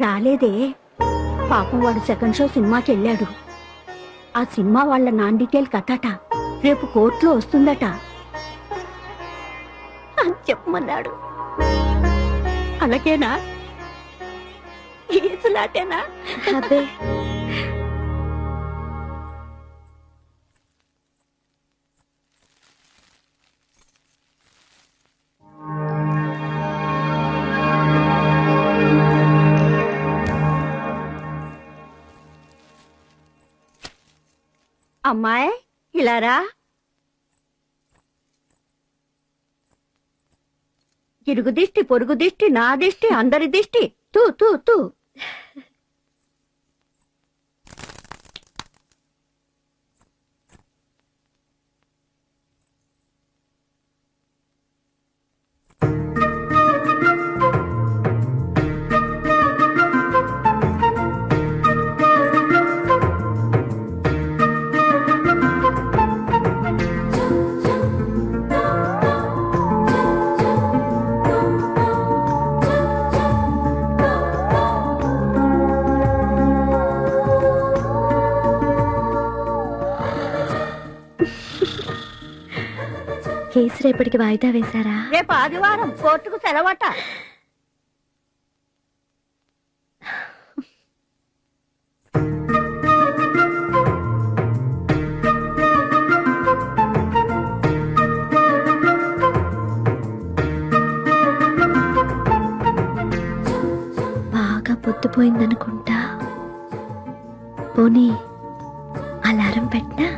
రాలేదే. పాపం వాడు సెకండ్ షో సినిమాకి వెళ్ళాడు. ఆ సినిమా వాళ్ళ నాన్ డీటెయిల్ కథట రేపు కోర్టులో వస్తుందట అని చెప్పమన్నాడు. అలాగేనా? ఈసులాటేనా? అబ్బే, అమ్మాయి ఇలారా. ఇరుగు దిష్టి, పొరుగు దిష్టి, నా దిష్టి, అందరి దిష్టి. తూ తూ తూ. కేసు రేపటికి వాయిదా వేశారా? రేపు ఆదివారం కోర్టుకు సెలవట. బాగా పొద్దుపోయిందనుకుంటా. పోనీ అలారం పెట్టినా?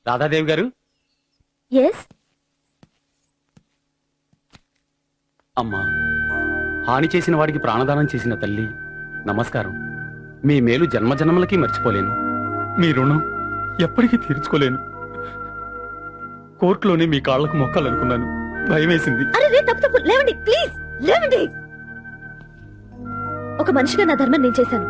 రాధాదేవి గారు. ఎస్. అమ్మా, హాని చేసిన వాడికి ప్రాణదానం చేసిన తల్లి నమస్కారం. మీ మేలు జన్మజన్మలకి మర్చిపోలేను. మీ రుణం ఎప్పటికీ తీర్చుకోలేను. కోర్టులోనే మీ కాళ్లకు మొక్కాలనుకున్నాను, భయమేసింది. అరే తప్పు, లేవండి ప్లీజ్, లేవండి. ఒక మనిషిగా నా ధర్మం నేను చేశాను.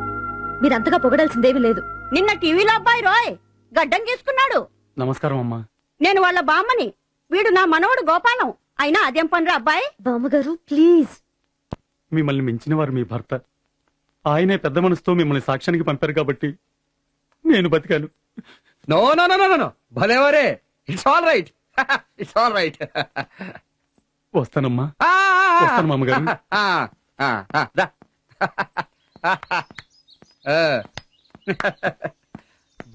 మీరంతగా పొగడాల్సిందేమీ లేదు. నిన్న టీవీలో అబ్బాయి రోయ్ గడ్డం గీసుకున్నాడు. నమస్కారం అమ్మా. నేను వాళ్ళ బామ్మని, వీడు నా మనవడు గోపాలం. అయినా అదేం పనిరా అబ్బాయి? బామ్మగారు ప్లీజ్. మిమ్మల్ని మించిన వారు మీ భర్త. ఆయనే పెద్ద మనసుతో మిమ్మల్ని సాక్ష్యానికి పంపారు కాబట్టి నేను బతికాను. No no no no no, భలేవరే. It's all right, it's all right. వస్తానమ్మా. వస్తాను మామగారు. రా.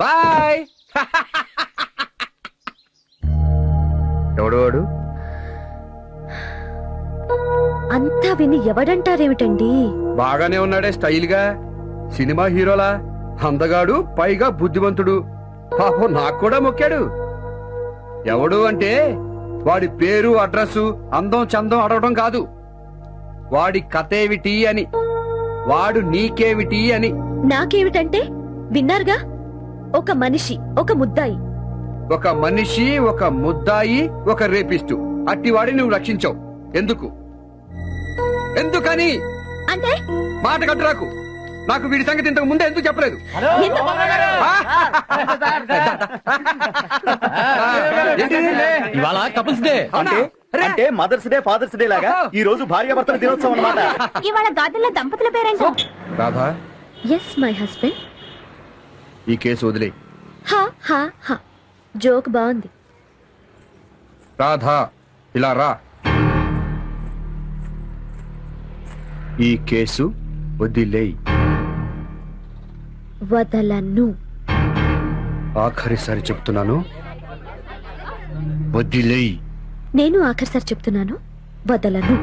బాయ్. ఎవడు వాడు? అంతా విని ఎవడంటారేమిటండి? బాగానే ఉన్నాడే స్టైల్ గా, సినిమా హీరోలా, అందగాడు, పైగా బుద్ధిమంతుడు. పాపం నాకు కూడా మొక్కాడు. ఎవడు అంటే వాడి పేరు, అడ్రస్, అందం చందం అడగడం కాదు, వాడి కథేమిటి అని, వాడు నీకేమిటి అని. నాకేమిటంటే విన్నారుగా, ఒక మనిషి, ఒక ముద్దాయి. ఒక మనిషి, ఒక ముద్దాయి, ఒక రేపిస్టు. అట్టి వాడిని నువ్వు రక్షించావు. ఎందుకని? అంటే మాట కట్టురాకు. నాకు వీడి సంగతి ఇంతకు ముందే ఎందుకు చెప్పలేదు? ఇవాళ కపుల్స్ డే. అంటే మదర్స్ డే, ఫాదర్స్ డే లాగా ఈ రోజు భార్యాభర్తల దినోత్సవం అన్నమాట. ఇవాళ గార్డెన్లో దంపతుల పేరేంటో. Radha, yes my husband. ఈ కేసు వదిలే. హా హా హా, జోక్ బాగుంది. రాధా, ఇలా రా. ఈ కేసు వదిలేయ్. వదలను. ఆఖరిసారి చెప్తున్నాను, వదిలేయ్. నేను ఆఖరిసారి చెప్తున్నాను, వదలను.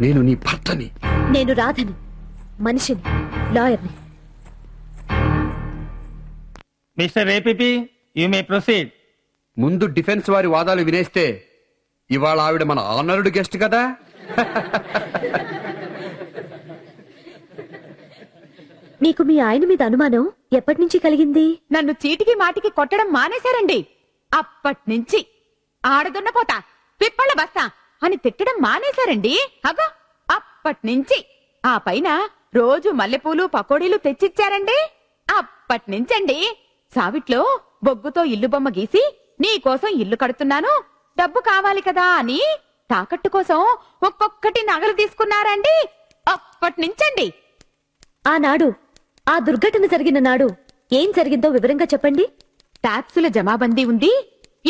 నేను నీ భర్తని. నేను రాధని, మనిషిని, లాయర్ని. Mister APP, you may proceed. ముందు డిఫెన్స్ వారి వాదాలు వినేస్తే ఇవాళ ఆవిడ మన ఆనర్డ్ గెస్ట్ కదా. మీకు మీ ఆయన మీద అనుమానం ఎప్పటి నుంచి కలిగింది? నన్ను చీటికి మాటికి కొట్టడం మానేశారండి. అప్పట్నుంచి ఆడదున్నపోతా, పిప్పళ్ళ బస్తా అని తిట్టడం మానేశారండి. అగో అప్పట్నుంచి. ఆ పైన రోజు మల్లెపూలు, పకోడీలు తెచ్చిచ్చారండి. అప్పట్నుంచండి సావిట్లో బొగ్గుతో ఇల్లు బొమ్మ గీసి నీకోసం ఇల్లు కడుతున్నాను, డబ్బు కావాలి కదా అని తాకట్టు కోసం ఒక్కొక్కటి నగలు తీసుకున్నారండి. అప్పట్నుంచండి. ఆనాడు, ఆ దుర్ఘటన జరిగిన నాడు ఏం జరిగిందో వివరంగా చెప్పండి. టాక్సుల జమాబందీ ఉంది,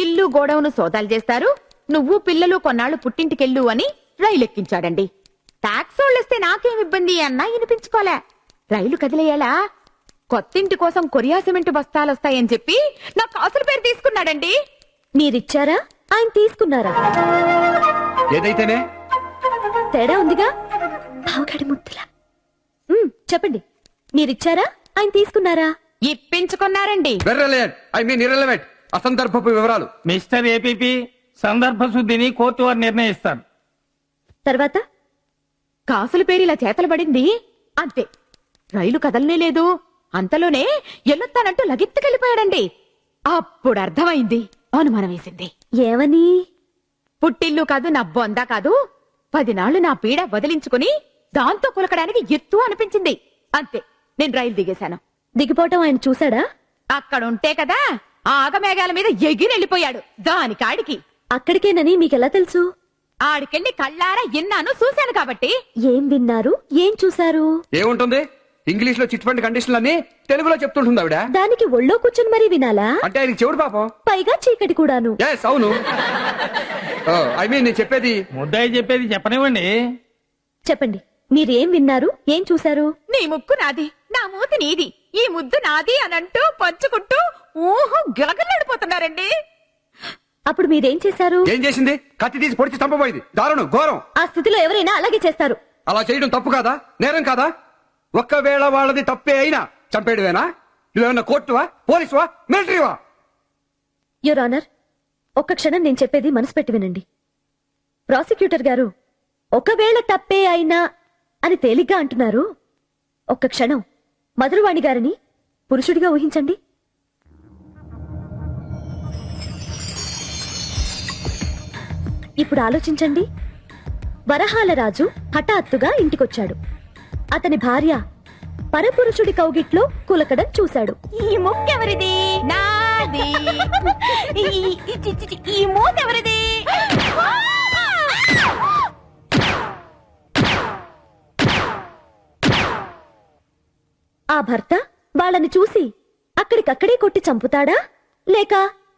ఇల్లు గోడౌను సోదాలు చేస్తారు, నువ్వు పిల్లలు కొన్నాళ్లు పుట్టింటికెళ్ళు అని రైలెక్కించాడండి. టాక్సోళ్ళొస్తే నాకేం ఇబ్బంది అన్నా వినిపించుకోలే. రైలు కదిలేయాలా, కొత్తింటి కోసం కొరియా సిమెంట్ బస్తాలొస్తాయని చెప్పి నా కాసుల పేరు తీసుకున్నాడండి. మీరిచ్చారా, ఆయన తీసుకున్నారా? ఏదైతేనే తేడా ఉందిగా. పావుగడి ముద్దులా. చెప్పండి, మీరిచ్చారా, ఆయన తీసుకున్నారా? ఇప్పించుకున్నారండి. ఐ మీన్ ఇర్రెలవెంట్, అసందర్భపు వివరాలు. మిస్టర్ ఏపీపీ, సందర్భ శుద్ధిని కోర్టు వారు నిర్ణయిస్తారు. తర్వాత కాసుల పేరు ఇలా చేతలు పడింది అంతే. రైలు కదలనే లేదు. అంతలోనే ఎల్లుతానంటూ లగెత్తుకెళ్ళిపోయాడండి. అప్పుడు అర్థమైంది, అనుమానం వేసింది. ఏమని? పుట్టిల్లు కాదు, నా బొంద కాదు, 10 నాళ్లు నా పీడ వదిలించుకుని దాంతో కులకడానికి ఎత్తు అనిపించింది. అంతే, నేను రైలు దిగేశాను. దిగిపోవటం ఆయన చూశాడా? అక్కడుంటే కదా ఆ ఆగమేఘాల మీద ఎగిరెళ్ళిపోయాడు దానికాడికి. అక్కడికేనని మీకెలా తెలుసు? ఆడికెళ్ళి కళ్ళారా విన్నాను, చూశాను కాబట్టి. ఏం విన్నారు, ఏం చూశారు? ఏముంటుంది, ఇంగ్లీష్ లో చిట్ ఫండ్ కండిషన్లు అన్ని తెలుగులో చెప్తుంటుంది ఆవిడ. దానికి ఒళ్ళో కూర్చొని మరీ వినాలా? అంటే ఆయనకి చెవుడు పాపం, పైగా చీకటి కూడాను. ఎస్ అవును. ఐ మీన్ నేను చెప్పేది. ముద్దాయి చెప్పేది చెప్పనివ్వండి. చెప్పండి, మీరేం విన్నారు, ఏం చూశారు? నీ ముక్కు నాది, నా మూతి నీది, ఈ ముద్దు నాది అనంటూ పంచుకుంటూ ఊహు గిలగలాడిపోతున్నారండి. అప్పుడు మీరేం చేశారు? ఏం చేసింది? కత్తి తీసి పొడిచి చంపబోయింది. దారుణం, ఘోరం. ఆ స్థితిలో ఎవరైనా అలాగే చేస్తారు. అలా చేయడం తప్పు కాదా, నేరం కాదా? ఒక్కవేళ వాళ్ళది తప్పే అయినా చంపేయడమేనా? నువ్వేమన్నా కోర్టువా, పోలీసువా, మిలిటరీవా? యువర్ ఆనర్, ఒక్క క్షణం నేను చెప్పేది మనసు పెట్టి వినండి. ప్రాసిక్యూటర్ గారు ఒకవేళ తప్పే అయినా అని తేలిగ్గా అంటున్నారు. ఒక్క క్షణం మధురవాణి గారిని పురుషుడిగా ఊహించండి. ఇప్పుడు ఆలోచించండి. వరహాల రాజు హఠాత్తుగా ఇంటికొచ్చాడు. అతని భార్య పరపురుషుడి కౌగిట్లో కులకడం చూశాడు. ఈ ముక్కెవరిది? నాది. ఈ మూతెవరిది? ఆ భర్త వాళ్ళని చూసి అక్కడికక్కడే కొట్టి చంపుతాడా, లేక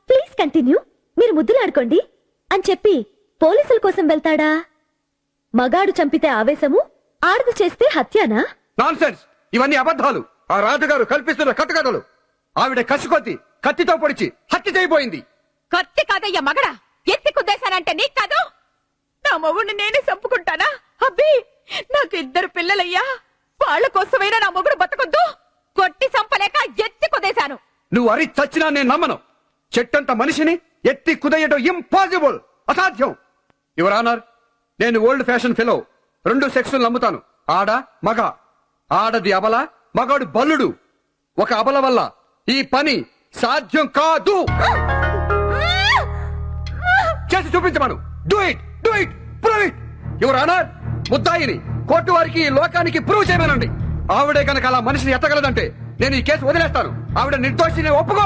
ప్లీజ్ కంటిన్యూ, మీరు ముద్దులాడుకోండి అని చెప్పి పోలీసుల కోసం వెళ్తాడా? మగాడు చంపితే ఆవేశము, ఆడది చేస్తే హత్యానా? నాన్సెన్స్! ఇవన్నీ అబద్ధాలు. ఆ రాజుగారు కల్పిస్తున్న కట్టుకథలు. ఆవిడ కసికొద్ది కత్తితో పొడిచి హత్య చేయబోయింది. కత్తి కాదయ్యా మగడా, ఎత్తి కుద్దేశానంటే నీకు కాదు. నా మొగుడిని నేనే చంపుకుంటానా? అబ్బి, నాకు 2 పిల్లలయ్యా. వాళ్ళ కోసమైనా నా మొగుడు బతకొద్దు. కొట్టి చంపలేక ఎత్తి కుదేశాను. నువ్వు అరి చచ్చినా నేను నమ్మను. చెట్టంత మనిషిని ఎత్తి కుదయడం ఇంపాసిబుల్, అసాధ్యం. యువర్ ఆనర్, నేను ఓల్డ్ ఫ్యాషన్ ఫెలో. 2 సెక్సులు నమ్ముతాను, ఆడ మగ. ఆడది అబల, మగాడు బల్లుడు. ఒక అబల వల్ల ఈ పని సాధ్యం కాదు. చేసి చూపించమను. Do it, do it, prove it. Your honour, ముద్దాయిని కోర్టు వారికి ఈ లోకానికి ప్రూవ్ చేయమనండి. ఆవిడే కనుక అలా మనిషిని ఎత్తగలదంటే నేను ఈ కేసు వదిలేస్తాను. ఆవిడ నిర్దోషిని ఒప్పుకో.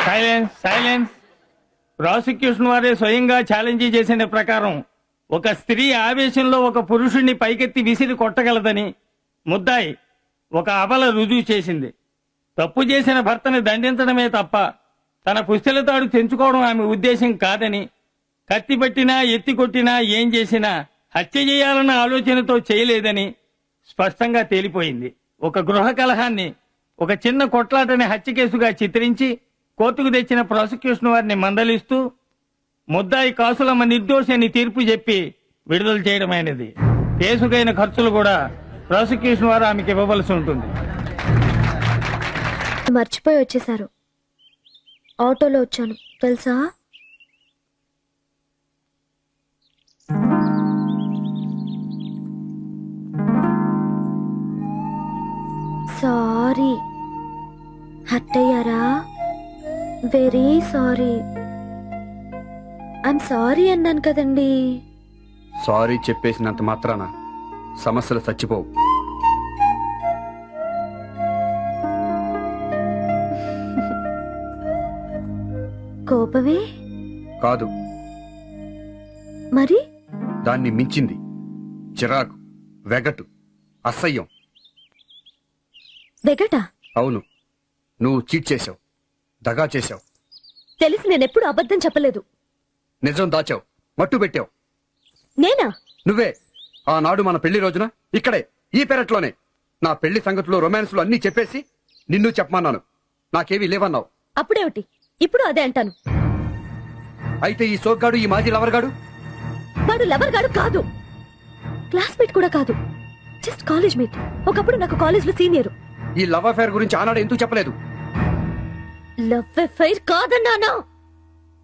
Silence, silence. ప్రాసిక్యూషన్ వారే స్వయంగా ఛాలెంజ్ చేసిన ప్రకారం ఒక స్త్రీ ఆవేశంలో ఒక పురుషుణ్ణి పైకెత్తి విసిరి కొట్టగలదని ముద్దాయి ఒక అబల రుజువు చేసింది. తప్పు చేసిన భర్తని దండించడమే తప్ప తన పుస్తెలతాడు తెంచుకోవడం ఆమె ఉద్దేశం కాదని, కత్తి పట్టినా ఎత్తి కొట్టినా ఏం చేసినా హత్య చేయాలన్న ఆలోచనతో చేయలేదని స్పష్టంగా తేలిపోయింది. ఒక గృహ కలహాన్ని ఒక చిన్న కొట్లాటని హత్య కేసుగా చిత్రించి కోర్టుకు తెచ్చిన ప్రాసిక్యూషన్ వారిని మందలిస్తూ ముద్దాయి కాసులమ్మ నిర్దోషి అని తీర్పు చెప్పి విడుదల చేయడమైనది. కేసుకైన ఖర్చులు కూడా ప్రాసిక్యూషన్ వారు ఆమెకి ఇవ్వవలసి ఉంటుంది. మర్చిపోయి వచ్చేశారు. ఆటోలో వచ్చాను తెలుసా? సారీ. హర్ట్ అయ్యారా? Very sorry. ఐమ్ సారీ అన్నాను కదండి. సారీ చెప్పేసినంత మాత్రాన సమస్యలు చచ్చిపోవు. కోపమే కాదు, మరి దాన్ని మించింది. చిరాకు, వెగటు, అసహ్యం. వెగట? అవును, నువ్వు చీట్ చేశావు, దగా చేశావు. తెలిసి నేనెప్పుడు అబద్ధం చెప్పలేదు. నిజం దాచావు, మట్టు పెట్టావు. నేనా? నువ్వే. ఆనాడు మన పెళ్లి రోజున ఇక్కడే ఈ పెరట్లోనే నా పెళ్లి సంగతులు, రొమాన్స్లు అన్నీ చెప్పేసి నిన్ను చెప్పమన్నాను. నాకేమీ లేవన్నావు. అప్పుడేమిటి? ఇప్పుడు అదే అంటాను. అయితే ఈ సోగ్గాడు, ఈ మాజీ లవర్గాడు? వాడు లవర్ గాడు కాదు, క్లాస్మేట్ కూడా కాదు, జస్ట్ కాలేజ్ మేట్. ఒకప్పుడు నాకు కాలేజ్ లో సీనియర్. ఈ లవ్ అఫైర్ గురించి ఆనాడు ఎందుకు చెప్పలేదు? లవ్ అఫైర్ కాదన్నానా?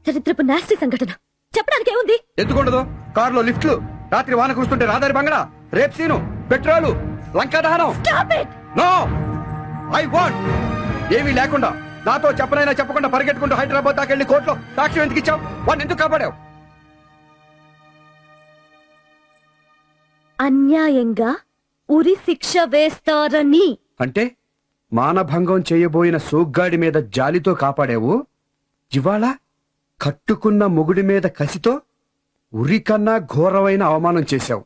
చరిత్రపు నాస్టి సంఘటన. చెప్పడానికి ఏముంది? ఎందుకుండదు? కారులో లిఫ్ట్లు, రాత్రి వాన కురుస్తుంటే రాదారి బంగ్లా, రేప్ సీను, పెట్రోలు, లంకా దహనం. Stop it! No, I want. ఏమీ లేకుండా నాతో చెప్పనైనా చెప్పకుండా పరిగెట్టుకుంటూ హైదరాబాద్ దాకా వెళ్ళి కోర్టులో సాక్ష్యం ఎందుకు ఇచ్చావు? వాడిని ఎందుకు కాపాడావు? అన్యాయంగా ఉరి శిక్ష వేస్తారని. అంటే మానభంగం చేయబోయిన సోగ్గాడి మీద జాలితో కాపాడావు. ఇవాళ కట్టుకున్న మొగుడి మీద కసితో ఉరికన్నా ఘోరమైన అవమానం చేశావు.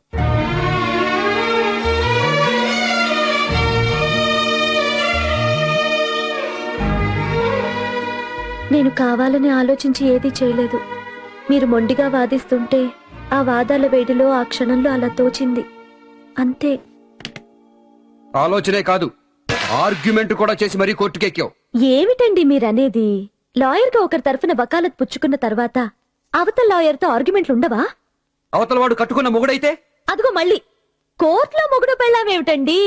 నేను కావాలని ఆలోచించి ఏదీ చేయలేదు. మీరు మొండిగా వాదిస్తుంటే ఆ వాదాల వేడిలో ఆ క్షణంలో అలా తోచింది అంతే. ఆలోచనే కాదు, ఆర్గ్యుమెంట్ కూడా చేసి మరీ కోర్టుకెక్కావు. ఏమిటండి మీరనేది? లాయర్ గా ఒకరి తరఫున వకాలత్ పుచ్చుకున్న తర్వాత అవతల లాయర్ తో ఆర్గ్యుమెంట్లు ఉండవా? అవతల వాడు కట్టుకున్న మొగుడైతే? అదిగో మళ్ళీ కోర్టులో మొగుడు పెళ్ళామేమిటండి?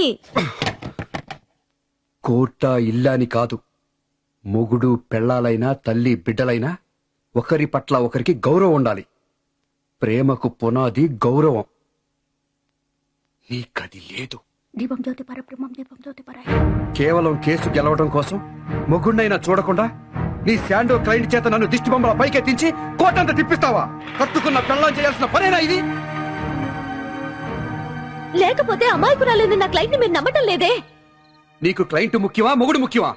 కోర్ట ఇల్లాని కాదు, మొగుడు పెళ్ళాలైనా తల్లి బిడ్డలైనా ఒకరి పట్ల ఒకరికి గౌరవం ఉండాలి. ప్రేమకు పునాది గౌరవం. నీకది లేదు. దీపం జ్యోతి పరబ్రహ్మం దీపం జ్యోతి పరాయ. కేవలం కేసు గెలవడం కోసం మొగుడినైనా చూడకుండా నీ శాండో క్లయింట్ చేత నన్ను దిష్టి బొమ్మల పైకెత్తించి కోటంతా తిప్పిస్తావా? కట్టుకున్న పెళ్ళం చేయాల్సిన పనేనా ఇది? లేకపోతే అమాయకురాలేని నా క్లయింట్ ని మీరు నమ్మటం లేదే. నీకు క్లయింట్ ముఖ్యమా, మొగుడు ముఖ్యమా?